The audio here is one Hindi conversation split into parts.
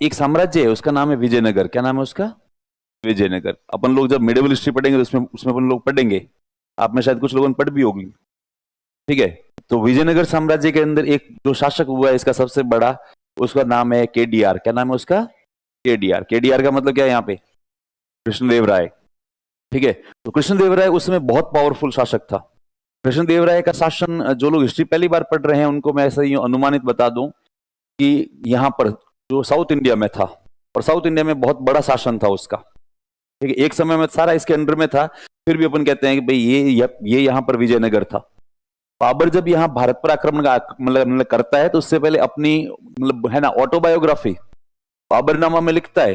एक साम्राज्य है, उसका नाम है विजयनगर। क्या नाम है उसका? विजयनगर। अपन लोग जब मिडिवल हिस्ट्री पढ़ेंगे तो उसमें उसमें अपन लोग पढ़ेंगे, आप में शायद कुछ लोगों ने पढ़ भी होगी। ठीक है। तो विजयनगर साम्राज्य के अंदर एक जो शासक हुआ है इसका सबसे बड़ा, उसका नाम है केडीआर। क्या नाम है उसका? केडीआर। केडीआर का मतलब क्या है यहाँ पे? कृष्णदेव राय। ठीक है। तो कृष्णदेव राय उस समय बहुत पावरफुल शासक था। कृष्णदेव राय का शासन, जो लोग हिस्ट्री पहली बार पढ़ रहे हैं उनको मैं ऐसा ही अनुमानित बता दूं कि यहाँ पर जो साउथ इंडिया में था, और साउथ इंडिया में बहुत बड़ा शासन था उसका। ठीक है। एक समय में सारा इसके अंडर में था, फिर भी अपन कहते हैं कि भाई ये यहाँ पर विजयनगर था। बाबर जब यहाँ भारत पर आक्रमण मतलब करता है तो उससे पहले अपनी मतलब है ना ऑटोबायोग्राफी बाबरनामा में लिखता है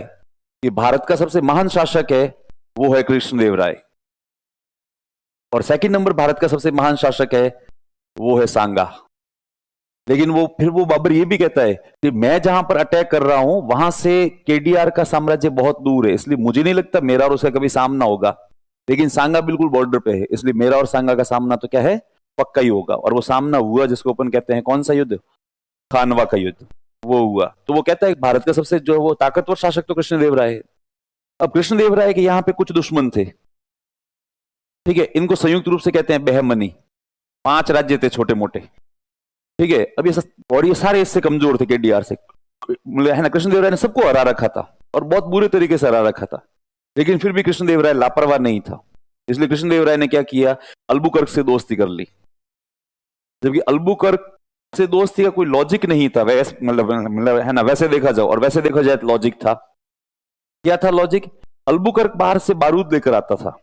कि भारत का सबसे महान शासक है वो है कृष्णदेव राय, और सेकंड नंबर भारत का सबसे महान शासक है वो है सांगा। लेकिन वो बाबर ये भी कहता है कि मैं जहां पर अटैक कर रहा हूं वहां से केडीआर का साम्राज्य बहुत दूर है, इसलिए मुझे नहीं लगता मेरा और उसका कभी सामना होगा। लेकिन सांगा बिल्कुल बॉर्डर पे है, इसलिए मेरा और सांगा का सामना तो क्या है, पक्का ही होगा। और वो सामना हुआ जिसको अपन कहते हैं कौन सा युद्ध? खानवा का युद्ध। वो हुआ। तो वो कहता है भारत का सबसे जो वो ताकतवर शासक तो कृष्णदेव राय है। अब कृष्णदेव राय के यहाँ पे कुछ दुश्मन थे। ठीक है। इनको संयुक्त रूप से कहते हैं बहमनी। 5 राज्य थे छोटे मोटे। ठीक है। अब और ये सारे इससे कमजोर थे केडीआर से, मतलब है ना। कृष्णदेव राय ने सबको हरा रखा था और बहुत बुरे तरीके से हरा रखा था, लेकिन फिर भी कृष्णदेव राय लापरवाह नहीं था। इसलिए कृष्णदेव राय ने क्या किया, अल्बुकर्क से दोस्ती कर ली। जबकि अल्बुकर्क से दोस्ती का कोई लॉजिक नहीं था, वैसे मतलब है ना, वैसे देखा जाओ और वैसे देखा जाए तो लॉजिक था। क्या था लॉजिक? अल्बुकर्क बाहर से बारूद लेकर आता था।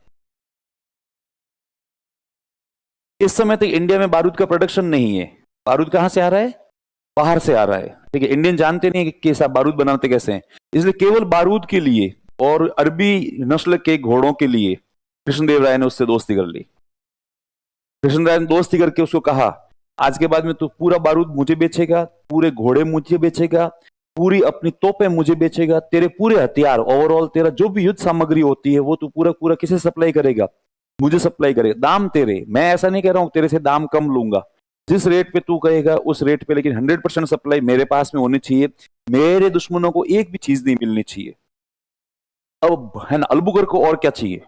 इस समय तक इंडिया में बारूद का प्रोडक्शन नहीं है। बारूद कहां से आ रहा है? बाहर से आ रहा है। ठीक है। इंडियन जानते नहीं कि कैसा बारूद बनाते कैसे हैं, इसलिए केवल बारूद के लिए और अरबी नस्ल के घोड़ों के लिए कृष्णदेव राय ने उससे दोस्ती कर ली। कृष्णदेव राय ने दोस्ती करके उसको कहा आज के बाद में तू पूरा बारूद मुझे बेचेगा, पूरे घोड़े मुझे बेचेगा, पूरी अपनी तोपें मुझे बेचेगा, तेरे पूरे हथियार ओवरऑल तेरा जो भी युद्ध सामग्री होती है वो तू पूरा पूरा किसे सप्लाई करेगा? मुझे सप्लाई करेगा। दाम तेरे, मैं ऐसा नहीं कह रहा हूं तेरे से दाम कम लूंगा, जिस रेट पे तू कहेगा उस रेट पे, लेकिन 100% सप्लाई मेरे पास में होनी चाहिए। मेरे दुश्मनों को एक भी चीज नहीं मिलनी चाहिए। अब है ना, अल्बुकर्क को और क्या चाहिए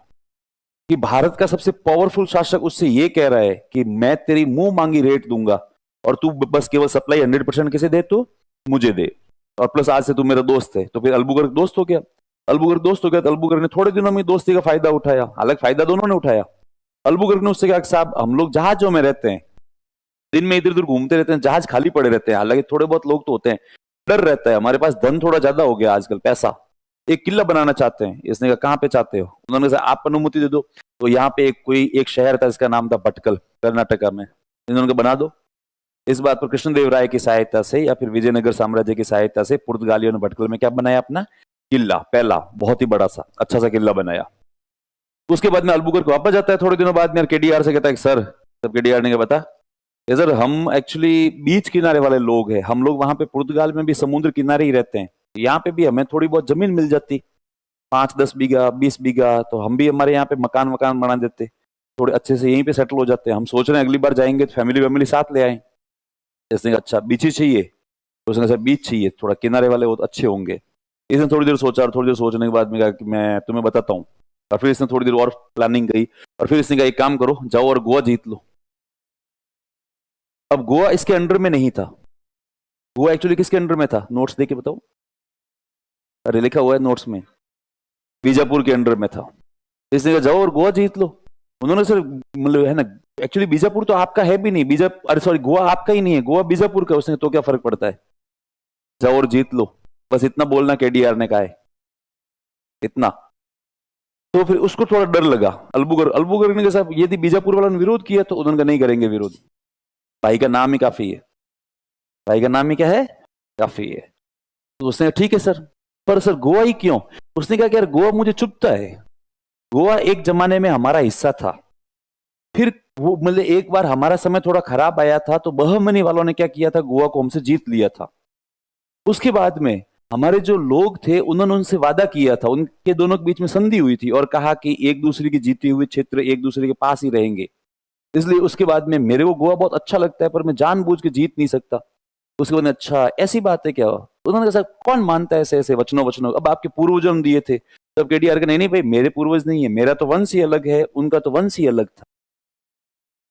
कि भारत का सबसे पावरफुल शासक उससे ये कह रहा है कि मैं तेरी मुंह मांगी रेट दूंगा और तू बस केवल सप्लाई 100% किसे दे, तो मुझे दे, और प्लस आज से तू मेरा दोस्त है। तो फिर अल्बुकर्क दोस्त हो गया। अल्बुकर्क दोस्त हो गया तो अल्बुकर्क ने थोड़े दिनों में दोस्ती का फायदा उठाया, हालांकि फायदा दोनों ने उठाया। अल्बुकर्क ने उससे कहा साहब हम लोग जहाजों में रहते हैं, दिन में इधर उधर घूमते रहते हैं, जहाज खाली पड़े रहते हैं, हालांकि थोड़े बहुत लोग तो होते हैं, डर रहता है, हमारे पास धन थोड़ा ज्यादा हो गया आजकल, पैसा, एक किला बनाना चाहते हैं। इसने कहा कहां पे चाहते हो? उन्होंने कहा आप अनुमति दे दो। तो यहाँ पे एक शहर था जिसका नाम था भटकल, कर्नाटका में। इन्होंने कहा बना दो। इस बात पर कृष्णदेव राय की सहायता से या फिर विजयनगर साम्राज्य की सहायता से पुर्तगालियों ने भटकल में क्या बनाया, अपना किला, पहला बहुत ही बड़ा सा अच्छा सा किला बनाया। उसके बाद में अल्बुकर्क वापस जाता है थोड़े दिनों बाद में, केडीआर से कहता है सर, तब केडीआर ने बता सर हम एक्चुअली बीच किनारे वाले लोग हैं, हम लोग वहां पे पुर्तगाल में भी समुद्र किनारे ही रहते हैं, यहाँ पे भी हमें थोड़ी बहुत जमीन मिल जाती, 5-10 बीघा 20 बीघा, तो हम भी हमारे यहाँ पे मकान वकान बना देते, थोड़े अच्छे से यहीं पे सेटल हो जाते हैं। हम सोच रहे हैं अगली बार जाएंगे तो फैमिली वैमिली साथ ले आए। इसने कहा अच्छा बीच ही चाहिए? तो उसने कहा बीच चाहिए, थोड़ा किनारे वाले वो तो अच्छे होंगे। इसने थोड़ी देर सोचा और थोड़ी देर सोचने के बाद में कहा कि मैं तुम्हें बताता हूँ। और फिर इसने थोड़ी देर और प्लानिंग करी और फिर इसने कहा एक काम करो, जाओ और गोवा जीत लो। अब गोवा इसके अंडर में नहीं था। गोवा एक्चुअली किसके अंडर में था? नोट्स देके बताओ। अरे लिखा हुआ है नोट्स में, बीजापुर के अंडर में था। इसने कहा जाओ और गोवा जीत लो। उन्होंने सर मतलब है ना, एक्चुअली बीजापुर तो आपका है भी नहीं, अरे सॉरी गोवा आपका ही नहीं है, गोवा बीजापुर का। उसने तो क्या फर्क पड़ता है, जाओ और जीत लो, बस इतना बोलना केडीआर ने कहा है, इतना। तो फिर उसको थोड़ा डर लगा। अल्बुकर्क ने कहा यदि बीजापुर वालों ने विरोध किया तो उन्होंने नहीं करेंगे विरोध, भाई का नाम ही काफी है, भाई का नाम ही क्या है, काफी है। तो उसने कहा ठीक है सर, पर सर गोवा ही क्यों? उसने कहा कि यार गोवा मुझे चुभता है, गोवा एक जमाने में हमारा हिस्सा था, फिर वो मतलब एक बार हमारा समय थोड़ा खराब आया था तो बहमनी वालों ने क्या किया था, गोवा को हमसे जीत लिया था। उसके बाद में हमारे जो लोग थे उन्होंने उनसे वादा किया था, उनके दोनों के बीच में संधि हुई थी और कहा कि एक दूसरे की जीती हुई क्षेत्र एक दूसरे के पास ही रहेंगे। इसलिए उसके बाद में मेरे को गोवा बहुत अच्छा लगता है पर मैं जानबूझ के जीत नहीं सकता। उसके बाद अच्छा ऐसी बात है क्या? उन्होंने कहा कौन मानता है ऐसे ऐसे वचनों? अब आपके पूर्वजों ने दिए थे। तब केटीआर का नहीं भाई, मेरे पूर्वज नहीं है, मेरा तो वंश ही अलग है, उनका तो वंश ही अलग था।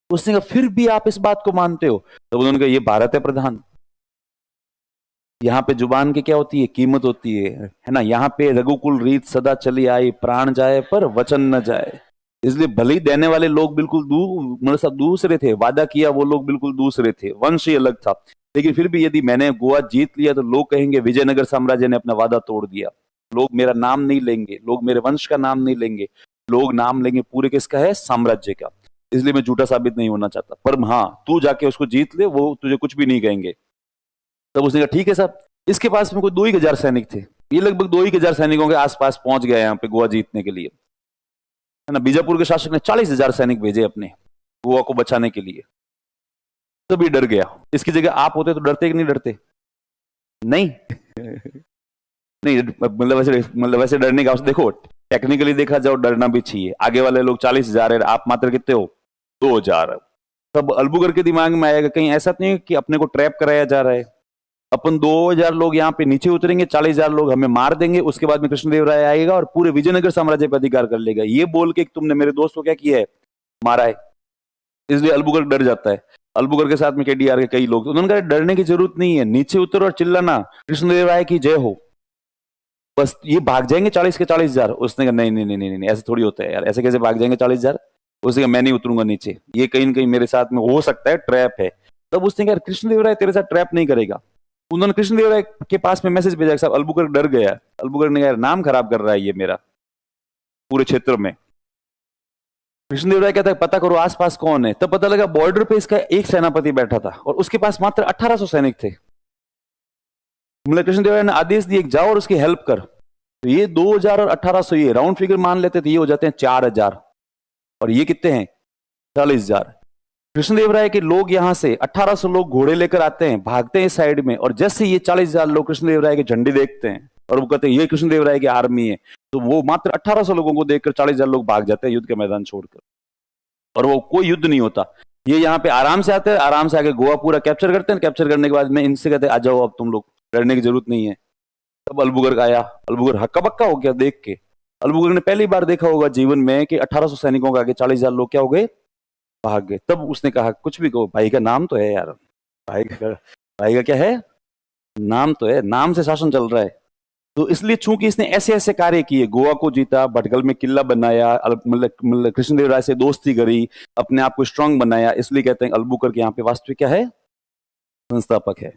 उसने कहा फिर भी आप इस बात को मानते हो? तब उन्होंने कहा ये भारत है प्रधान, यहाँ पे जुबान की क्या होती है, कीमत होती है ना। यहाँ पे रघुकुल रीत सदा चली आई, प्राण जाए पर वचन न जाए। इसलिए भले ही देने वाले लोग बिल्कुल मतलब सब दूसरे थे, वादा किया वो लोग बिल्कुल दूसरे थे, वंश ही अलग था, लेकिन फिर भी यदि मैंने गोवा जीत लिया तो लोग कहेंगे विजयनगर साम्राज्य ने अपना वादा तोड़ दिया। लोग मेरा नाम नहीं लेंगे, लोग मेरे वंश का नाम नहीं लेंगे, लोग नाम लेंगे पूरे किसका है, साम्राज्य का। इसलिए मैं झूठा साबित नहीं होना चाहता, पर हाँ तू जाके उसको जीत ले, वो तुझे कुछ भी नहीं कहेंगे। तब उसने कहा ठीक है साहब। इसके पास में कोई 2,000 सैनिक थे, ये लगभग 2,000 सैनिकों के आसपास पहुंच गया यहाँ पे गोवा जीतने के लिए, है ना। बीजापुर के शासक ने 40,000 सैनिक भेजे अपने गोवा को बचाने के लिए। तभी डर गया। इसकी जगह आप होते तो डरते कि नहीं डरते? नहीं नहीं मतलब वैसे डरने का देखो, टेक्निकली देखा जाओ डरना भी चाहिए। आगे वाले लोग 40,000 है, आप मात्र कितने हो, 2,000। तब अलबुगर के दिमाग में आएगा कहीं ऐसा तो नहीं कि अपने को ट्रैप कराया जा रहा है। अपन 2,000 लोग यहाँ पे नीचे उतरेंगे, 40,000 लोग हमें मार देंगे, उसके बाद में कृष्णदेवराय आएगा और पूरे विजयनगर साम्राज्य पर अधिकार कर लेगा, ये बोल के तुमने मेरे दोस्त को क्या किया है, मारा है। इसलिए अलबुगर डर जाता है। अलबुगर के साथ में केडीआर के कई लोग, उन्होंने कहा डरने की जरूरत नहीं है, नीचे उतर और चिल्लाना कृष्णदेवराय की जय हो, बस ये भाग जाएंगे 40 के 40,000। उसने कहा नहीं नहीं नहीं नहीं नहीं, ऐसे थोड़ी होता है यार, ऐसे कैसे भाग जाएंगे 40,000? उसने कहा मैं नहीं उतरूंगा नीचे, ये कहीं ना कहीं मेरे साथ में हो सकता है ट्रैप है। तब उसने कहा कृष्णदेवराय तेरे साथ ट्रैप नहीं करेगा। उन्होंने कृष्णदेवराय के पास में मैसेज भेजा, साहब अलबुकर डर गया। अलबुकर ने कहा नाम खराब कर रहा है ये मेरा पूरे क्षेत्र में। कृष्णदेवराय कहता है पता करो आसपास कौन है। तब पता लगा बॉर्डर पे इसका एक सेनापति बैठा था और उसके पास मात्र 1800 सैनिक थे। मतलब कृष्णदेवराय ने आदेश दिए जाओ और उसकी हेल्प कर। तो ये 2,000 और 1800 ये राउंड फिगर मान लेते थे, ये हो जाते हैं 4,000 और ये कितने हैं, 40,000। कृष्णदेवराय के लोग यहां से 1800 लोग घोड़े लेकर आते हैं, भागते हैं साइड में, और जैसे ये 40,000 लोग कृष्णदेवराय के झंडे देखते हैं और वो कहते हैं ये कृष्णदेवराय की आर्मी है, तो वो मात्र 1800 लोगों को देखकर 40,000 लोग भाग जाते हैं युद्ध के मैदान छोड़कर, और वो कोई युद्ध नहीं होता। ये यहाँ पे आराम से आते हैं, आराम से आके गोवा पूरा कैप्चर करते हैं। कैप्चर करने के बाद में इनसे कहते हैं आ जाओ अब तुम लोग, डरने की जरूरत नहीं है। तब अलबुगर आया, अलबुगर हक्का बक्का हो गया देख के। अलबुगर ने पहली बार देखा होगा जीवन में कि 1800 सैनिकों का आगे 40,000 लोग क्या हो गए, भाग गए। तब उसने कहा कुछ भी कहो, भाई का नाम तो है यार, भाई का क्या है, नाम तो है, नाम से शासन चल रहा है। तो इसलिए चूंकि इसने ऐसे ऐसे कार्य किए, गोवा को जीता, भटकल में किला बनाया, मतलब कृष्णदेवराय से दोस्ती करी, अपने आप को स्ट्रांग बनाया, इसलिए कहते हैं अलबुकर के यहाँ पे वास्तविक क्या है, संस्थापक है।